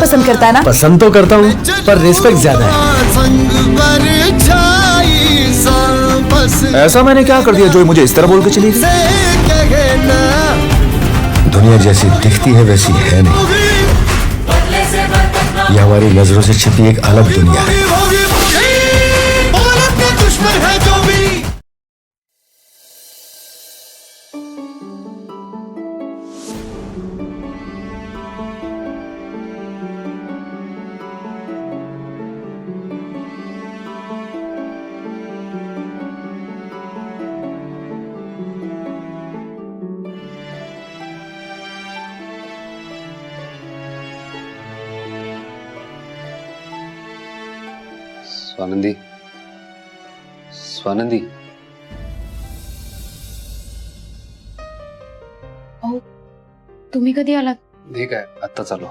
पसंद करता है ना? पसंद तो करता हूँ पर रिस्पेक्ट ज्यादा है। ऐसा मैंने क्या कर दिया जो मुझे इस तरह बोल के चली गई? दुनिया जैसी दिखती है वैसी है नहीं, यह हमारी नजरों से छिपी एक अलग दुनिया है। स्वानंदी, स्वानंदी, तुम्ही कधी आलात? ठीक आहे, आत्ता चालू.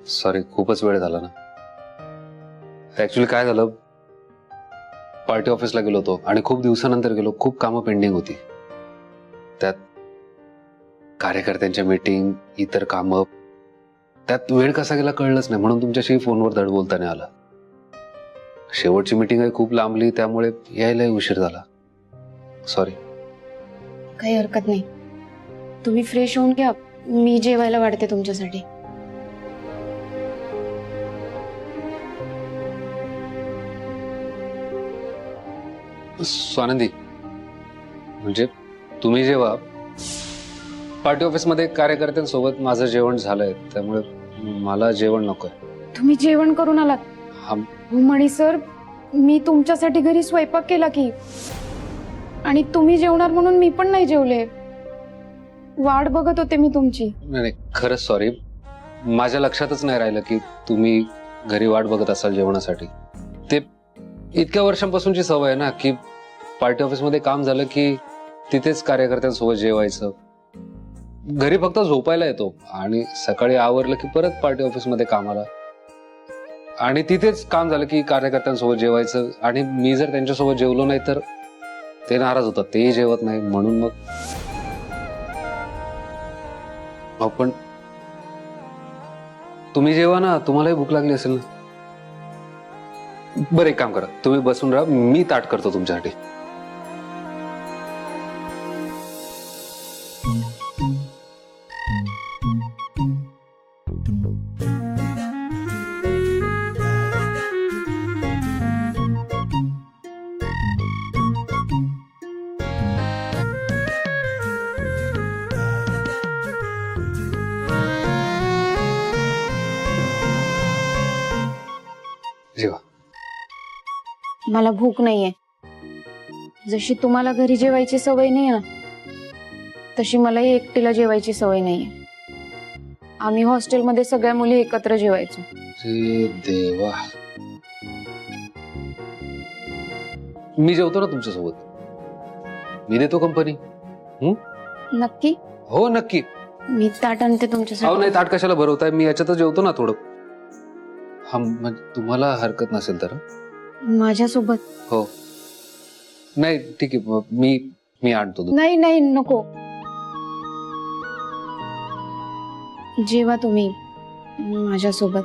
सॉरी, खूपच वेळ झाला ना. ऍक्च्युली काय झालं, पार्टी ऑफिसला गेलो होतो आणि खूप दिवसानंतर गेलो. खूप कामं पेंडिंग होती. त्यात कार्यकर्त्यांच्या मीटिंग, इतर कामं, त्यात वेळ कसा गेला कळलंच नाही. म्हणून तुमच्याशी फोनवर धड बोलता नाही आला. शेवटची मीटिंग आहे, खूप लांबली, त्यामुळे यायलाही उशीर झाला. सॉरी. काही हरकत नाही. तुम्ही फ्रेश होऊन घ्या, मी जेवायला वाढते तुमच्यासाठी. स्वानंदी, म्हणजे तुम्ही जेव्हा पार्टी ऑफिस मध्ये कार्यकर्त्यांसोबत माझं जेवण झालंय, त्यामुळे मला जेवण नकोय. तुम्ही जेवण करून आलात? हा, हो मणी सर, मी तुमच्यासाठी घरी स्वयंपाक केला की, आणि तुम्ही जेवणार म्हणून मी पण नाही जेवले. वाट बघत होते मी तुमची. नाही, खरंच सॉरी. माझ्या लक्षातच नाही राहिलं की तुम्ही घरी वाट बघत असाल जेवणासाठी. ते इतक्या वर्षांपासूनची सवय आहे ना की पार्टी ऑफिस मध्ये काम झालं की तिथेच कार्यकर्त्यांसोबत जेवायचं. घरी फक्त झोपायला येतो आणि सकाळी आवरलं की परत पार्टी ऑफिस मध्ये कामाला, आणि तिथेच काम झालं की कार्यकर्त्यांसोबत जेवायचं. आणि मी जर त्यांच्यासोबत जेवलो नाही तर ते नाराज होतात, तेही जेवत नाही. म्हणून मग आपण, तुम्ही जेवा ना, तुम्हालाही भूक लागली असेल ना. बरं, एक काम करा, तुम्ही बसून राहा, मी ताट करतो तुमच्यासाठी. जेवा. मला भूक नाहीये. जशी तुम्हाला घरी जेवायची सवय नाही ना, तशी मलाही एकटीला जेवायची सवय नाहीये. आम्ही हॉस्टेलमध्ये सगळ्या मुली एकत्र जेवायचो. अरे देवा, मी जेवतो ना तुमच्यासोबत, मी देतो कंपनी. नक्की? हो नक्की. मी ताट आणते अहो तुमच्यासाठी. नाही, ताट कशाला भरवताय, मी याच्यातच जेवतो ना थोडं. हा, म्हणजे तुम्हाला हरकत नसेल तर. माझ्यासोबत? हो, नाही ठीक आहे, मी आणतो दूध. नाही नाही, नको. जेवा तुम्ही माझ्यासोबत.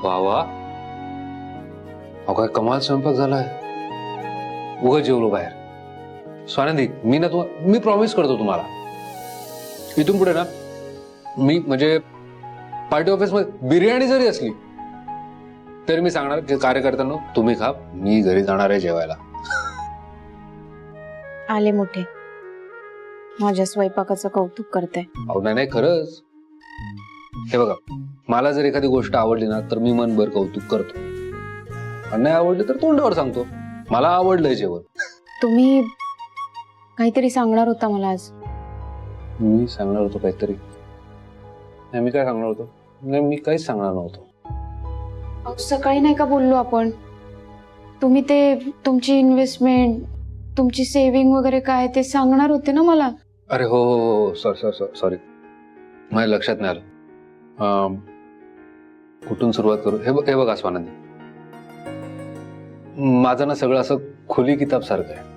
वा वा, अहो काय कमाल स्वयंपाक झालाय. उगाच जेवलो बाहेर. स्वानंदी, मी प्रॉमिस करतो तुम्हाला, इथून पुढे ना मी, म्हणजे पार्टी ऑफिस मध्ये बिर्याणी जरी असली तरी मी सांगणार की कार्यकर्त्यांनो तुम्ही खा, मी घरी जाणार आहे जेवायला. आले मोठे, माझ्या स्वयंपाकाचं कौतुक करते. अहो नाही, खरंच. हे बघा, मला जर एखादी गोष्ट आवडली ना तर मी मनभर कौतुक करतो, आणि नाही आवडली तर तोंडावर सांगतो मला आवडलंय जेवण. तुम्ही काहीतरी सांगणार होता मला आज. मी सांगणार होतो काहीतरी? नाही, मी काय सांगणार होतो? नाही, मी काहीच सांगणार नव्हतो. सकाळी नाही का बोललो आपण, तुम्ही ते तुमची इन्व्हेस्टमेंट, तुमची सेव्हिंग वगैरे काय ते सांगणार होते ना मला. अरे हो हो हो, सॉरी, माझ्या लक्षात नाही आलं. कुठून सुरुवात करू? हे बघा स्वानंदी, माझं ना सगळं असं खुली किताब सारखं आहे.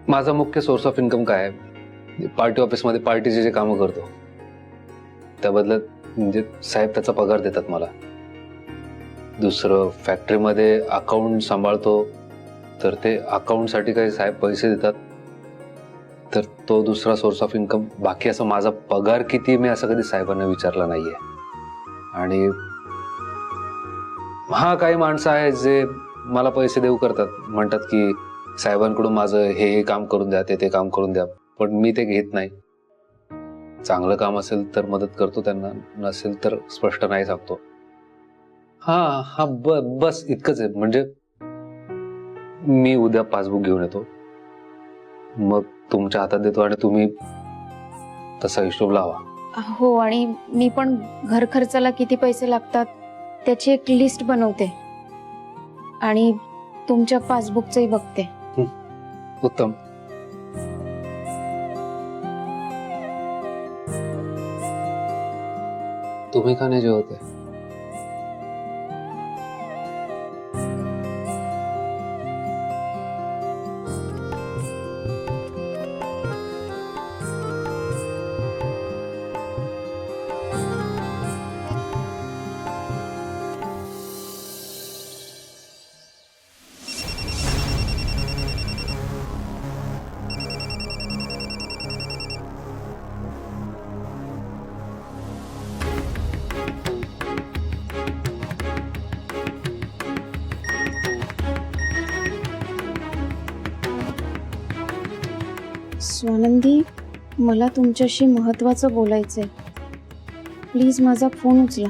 माझा मुख्य सोर्स ऑफ इन्कम काय आहे? पार्टी ऑफिसमध्ये पार्टीचे जे कामं करतो त्या बदल्यात म्हणजे साहेब त्याचा पगार देतात मला. दुसरं फॅक्टरीमध्ये अकाउंट सांभाळतो तर ते अकाउंटसाठी काही साहेब पैसे देतात. तर तो दुसरा सोर्स ऑफ इन्कम. बाकी असं माझा पगार किती मी असं कधी साहेबांना विचारला नाहीये. आणि हा काही माणसं आहेत जे मला पैसे देऊ करतात, म्हणतात की साहेबांकडून माझं हे काम करून द्या, ते काम करून द्या, पण मी ते घेत नाही. चांगलं काम असेल तर मदत करतो त्यांना, नसेल तर स्पष्ट नाही सांगतो. हा बस इतकंच आहे. म्हणजे मी उद्या पासबुक घेऊन येतो, मग तुमच्या हातात देतो आणि तुम्ही तसा हिशोब लावा. हो, आणि मी पण घर खर्चाला किती पैसे लागतात त्याची एक लिस्ट बनवते आणि तुमच्या पासबुकचंही बघते. उत्तम. तुम्ही का नाही जेवते? स्वानंदी, मला तुमच्याशी महत्वाचं बोलायचंय. प्लीज माझा फोन उचला.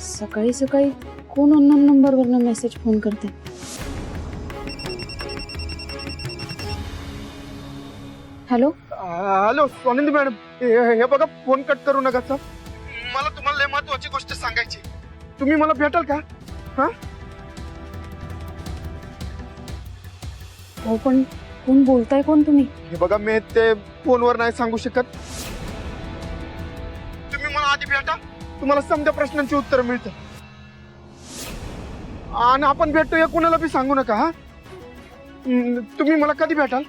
सकाळी सकाळी कोण अननोन नंबरवरनं मेसेज फोन करते? हॅलो. हॅलो स्वानंदी मॅडम, हे बघा, फोन कट करू नका सर. मला तुम्हाला लय महत्वाची गोष्ट सांगायची. तुम्ही मला भेटाल का? हा, हो, पण कोण बोलताय? कोण तुम्ही? हे बघा, मी ते फोनवर नाही सांगू शकत. तुम्ही मला आधी भेटा, तुम्हाला समजा प्रश्नांची उत्तर मिळतं. आणि आपण भेटतो हे कोणाला बी सांगू नका. हा, तुम्ही मला कधी भेटाल?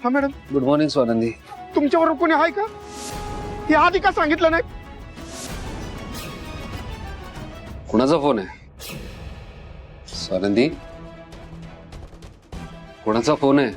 हा मॅडम. Good morning Swanandi. तुमच्याबरोबर कोणी आहे का? हे आधी का सांगितलं नाही? कुणाचा फोन आहे स्वानंदी? कोणाचा फोन आहे?